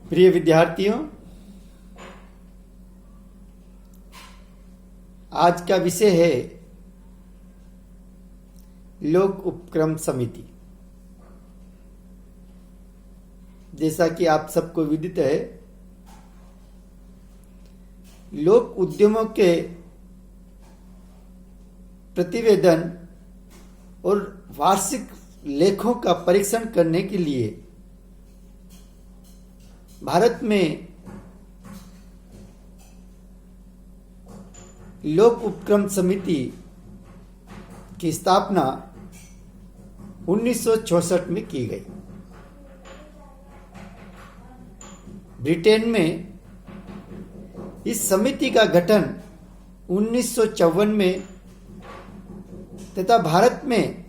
प्रिय विद्यार्थियों, आज का विषय है लोक उपक्रम समिति। जैसा कि आप सबको विदित है, लोक उद्यमों के प्रतिवेदन और वार्षिक लेखों का परीक्षण करने के लिए भारत में लोक उपक्रम समिति की स्थापना 1966 में की गई। ब्रिटेन में इस समिति का गठन 1954 में तथा भारत में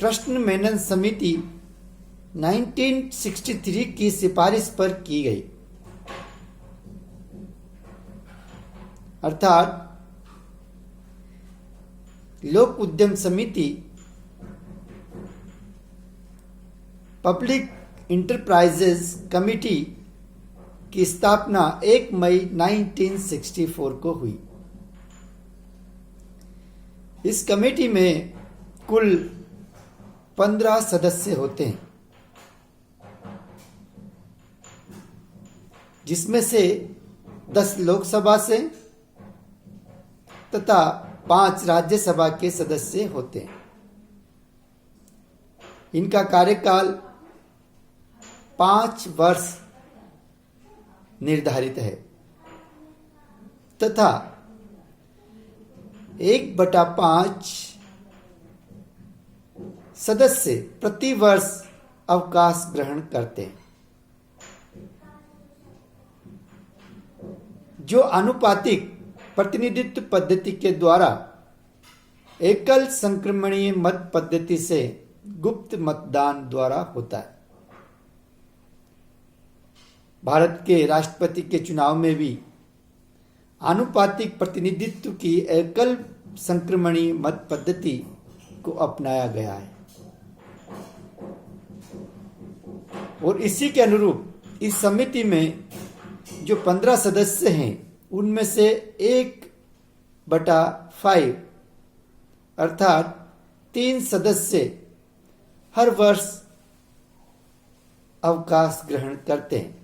कृष्ण मेनन समिति 1963 की सिफारिश पर की गई। अर्थात लोक उद्यम समिति पब्लिक इंटरप्राइजेज कमिटी की स्थापना 1 मई 1964 को हुई। इस कमेटी में कुल 15 सदस्य होते हैं, जिसमें से 10 लोकसभा से तथा 5 राज्यसभा के सदस्य होते हैं। इनका कार्यकाल 5 वर्ष निर्धारित है तथा 1/5 सदस्य प्रति वर्ष अवकाश ग्रहण करते हैं, जो आनुपातिक प्रतिनिधित्व पद्धति के द्वारा एकल संक्रमणीय मत पद्धति से गुप्त मतदान द्वारा होता है। भारत के राष्ट्रपति के चुनाव में भी आनुपातिक प्रतिनिधित्व की एकल संक्रमणीय मत पद्धति को अपनाया गया है और इसी के अनुरूप इस समिति में जो 15 सदस्य हैं, उनमें से 1/5 अर्थात 3 सदस्य हर वर्ष अवकाश ग्रहण करते हैं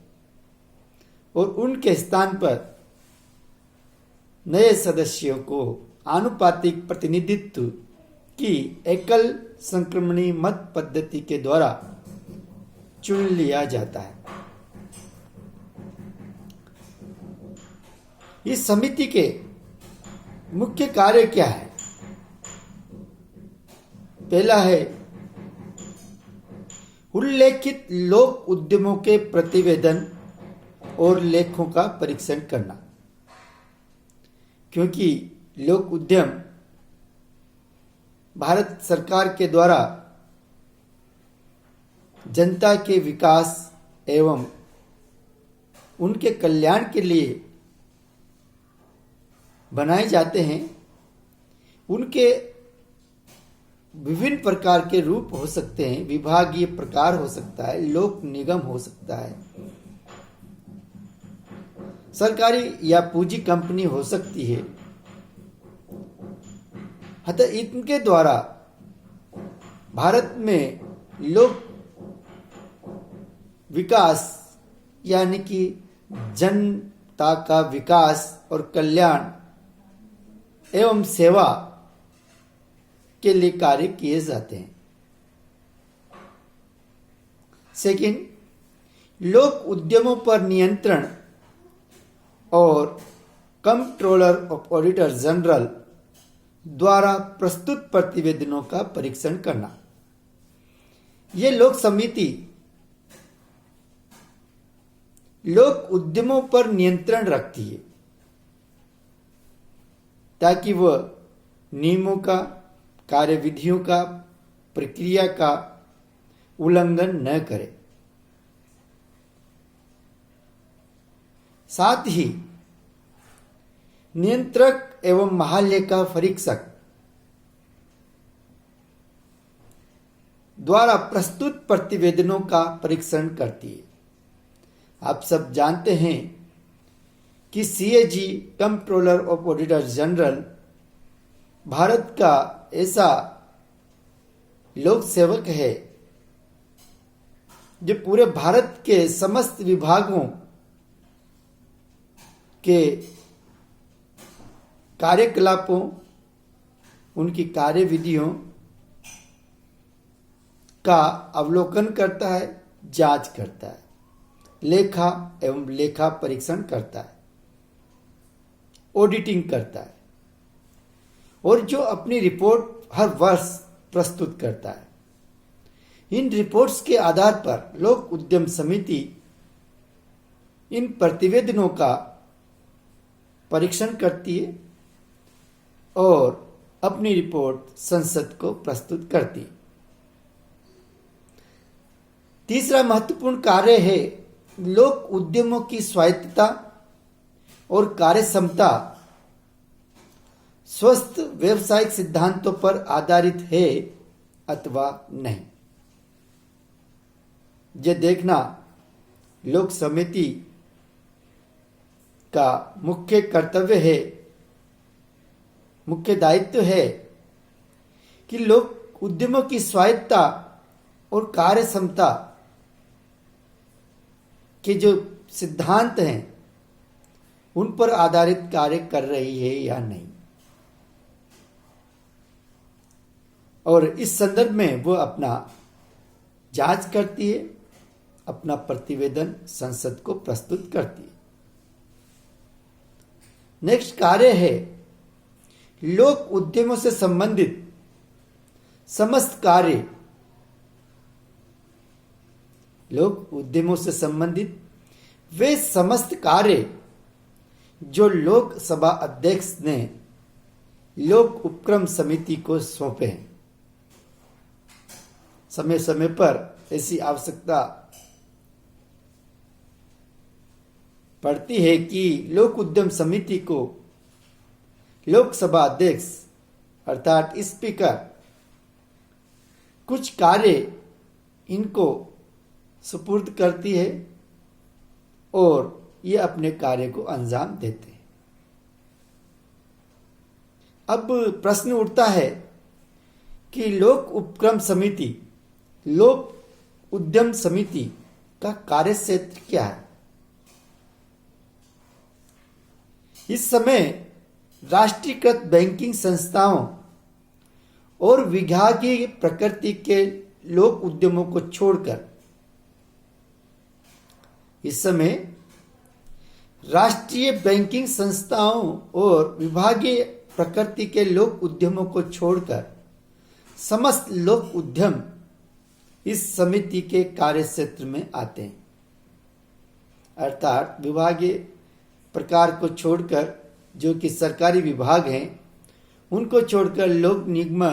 और उनके स्थान पर नए सदस्यों को आनुपातिक प्रतिनिधित्व की एकल संक्रमणीय मत पद्धति के द्वारा चुन लिया जाता है। इस समिति के मुख्य कार्य क्या है? पहला है उल्लेखित लोक उद्यमों के प्रतिवेदन और लेखों का परीक्षण करना, क्योंकि लोक उद्यम भारत सरकार के द्वारा जनता के विकास एवं उनके कल्याण के लिए बनाए जाते हैं। उनके विभिन्न प्रकार के रूप हो सकते हैं, विभागीय प्रकार हो सकता है, लोक निगम हो सकता है, सरकारी या पूंजी कंपनी हो सकती है। अतः इनके द्वारा भारत में लोक विकास यानी कि जनता का विकास और कल्याण एवं सेवा के लिए कार्य किए जाते हैं। सेकंड, लोक उद्यमों पर नियंत्रण और कंट्रोलर ऑफ ऑडिटर जनरल द्वारा प्रस्तुत प्रतिवेदनों का परीक्षण करना। यह लोक समिति लोक उद्यमों पर नियंत्रण रखती है ताकि वह नियमों का, कार्यविधियों का, प्रक्रिया का उल्लंघन न करे। साथ ही नियंत्रक एवं महालेखा परीक्षक द्वारा प्रस्तुत प्रतिवेदनों का परीक्षण करती है। आप सब जानते हैं कि CAG controller of auditor general Bharat का ऐसा लोक सेवक है जो पूरे भारत के समस्त विभागों के कार्यकलापों, उनकी कार्यविधियों का अवलोकन करता है, जांच करता है, लेखा एवं लेखा परीक्षण करता है, ऑडिटिंग करता है और जो अपनी रिपोर्ट हर वर्ष प्रस्तुत करता है। इन रिपोर्ट्स के आधार पर लोक उद्यम समिति इन प्रतिवेदनों का परीक्षण करती है और अपनी रिपोर्ट संसद को प्रस्तुत करती है। तीसरा महत्वपूर्ण कार्य है लोक उद्यमों की स्वायत्तता और कार्य क्षमता स्वस्थ व्यवसायिक सिद्धांतों पर आधारित है अथवा नहीं। ये देखना लोक समिति का मुख्य कर्तव्य है, मुख्य दायित्व है कि लोक उद्यमों की स्वायत्तता और कार्य क्षमता के जो सिद्धांत हैं उन पर आधारित कार्य कर रही है या नहीं, और इस संदर्भ में वो अपना जांच करती है, अपना प्रतिवेदन संसद को प्रस्तुत करती है। नेक्स्ट कार्य है लोक उद्यमों से संबंधित समस्त कार्य, लोक उद्यमों से संबंधित वे समस्त कार्य जो लोकसभा अध्यक्ष ने लोक उपक्रम समिति को सौंपे हैं। समय समय पर ऐसी आवश्यकता पड़ती है कि लोक उद्यम समिति को लोकसभा अध्यक्ष अर्थात स्पीकर कुछ कार्य इनको सुपुर्द करती है और ये अपने कार्य को अंजाम देते हैं। अब प्रश्न उठता है कि लोक उपक्रम समिति, लोक उद्यम समिति का कार्य क्षेत्र क्या है? इस समय राष्ट्रीयकृत बैंकिंग संस्थाओं और विभागीय प्रकृति के लोक उद्यमों को छोड़कर इस समय राष्ट्रीय बैंकिंग संस्थाओं और विभागीय प्रकृति के लोक उद्यमों को छोड़कर समस्त लोक उद्यम इस समिति के कार्य क्षेत्र में आते हैं। अर्थात विभागीय प्रकार को छोड़कर जो कि सरकारी विभाग हैं उनको छोड़कर लोक निगम,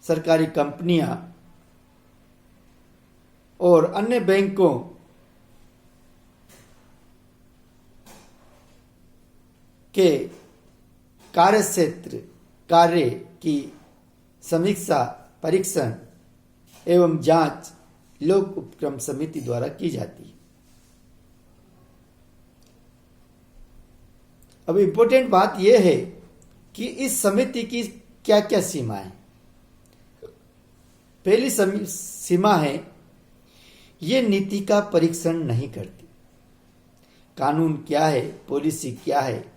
सरकारी कंपनियां और अन्य बैंकों के कार्य क्षेत्र कार्य की समीक्षा, परीक्षण एवं जांच लोक उपक्रम समिति द्वारा की जाती है। अब इंपॉर्टेंट बात यह है कि इस समिति की क्या क्या सीमाएं। पहली सीमा है ये नीति का परीक्षण नहीं करती। कानून क्या है, पॉलिसी क्या है,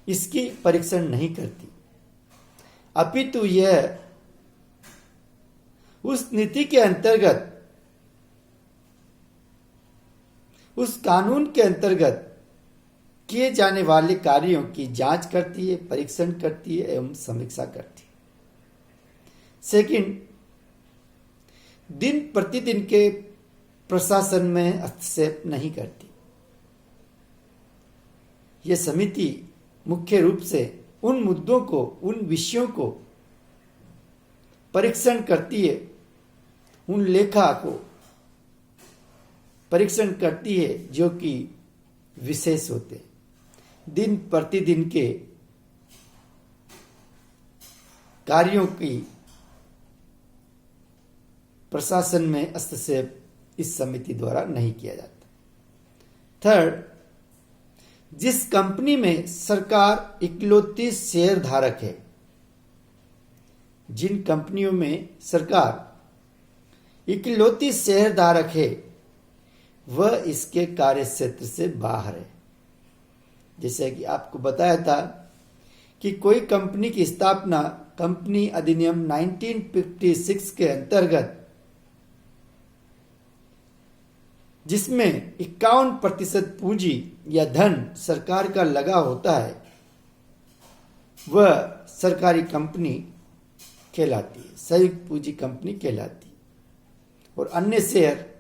इसकी परीक्षण नहीं करती, अपितु यह उस नीति के अंतर्गत, उस कानून के अंतर्गत किए जाने वाले कार्यों की जांच करती है, परीक्षण करती है एवं समीक्षा करती है। सेकंड, दिन प्रतिदिन के प्रशासन में हस्तक्षेप नहीं करती। यह समिति मुख्य रूप से उन मुद्दों को, उन विषयों को परीक्षण करती है, उन लेखा को परीक्षण करती है जो कि विशेष होते हैं। दिन प्रतिदिन के कार्यों की प्रशासन में हस्तक्षेप इस समिति द्वारा नहीं किया जाता। थर्ड, जिस कंपनी में सरकार इकलौती शेयर धारक है, जिन कंपनियों में सरकार इकलौती शेयर धारक है वह इसके कार्य क्षेत्र से बाहर है। जैसे कि आपको बताया था कि कोई कंपनी की स्थापना कंपनी अधिनियम 1956 के अंतर्गत, जिसमें 51% पूंजी या धन सरकार का लगा होता है, वह सरकारी कंपनी कहलाती है, संयुक्त पूंजी कंपनी कहलाती है। और अन्य शेयर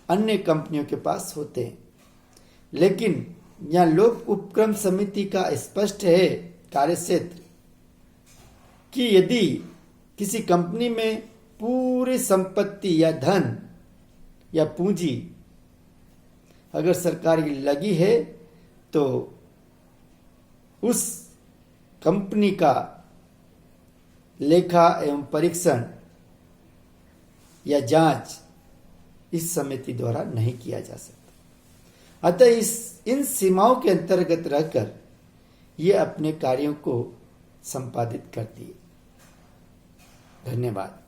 अन्य कंपनियों के पास होते हैं। लेकिन यहाँ लोक उपक्रम समिति का स्पष्ट है कार्य क्षेत्र कि यदि किसी कंपनी में पूरी संपत्ति या धन या पूंजी अगर सरकार की लगी है तो उस कंपनी का लेखा एवं परीक्षण या जांच इस समिति द्वारा नहीं किया जा सकता। अतः इन सीमाओं के अंतर्गत रहकर ये अपने कार्यों को संपादित करती है। धन्यवाद।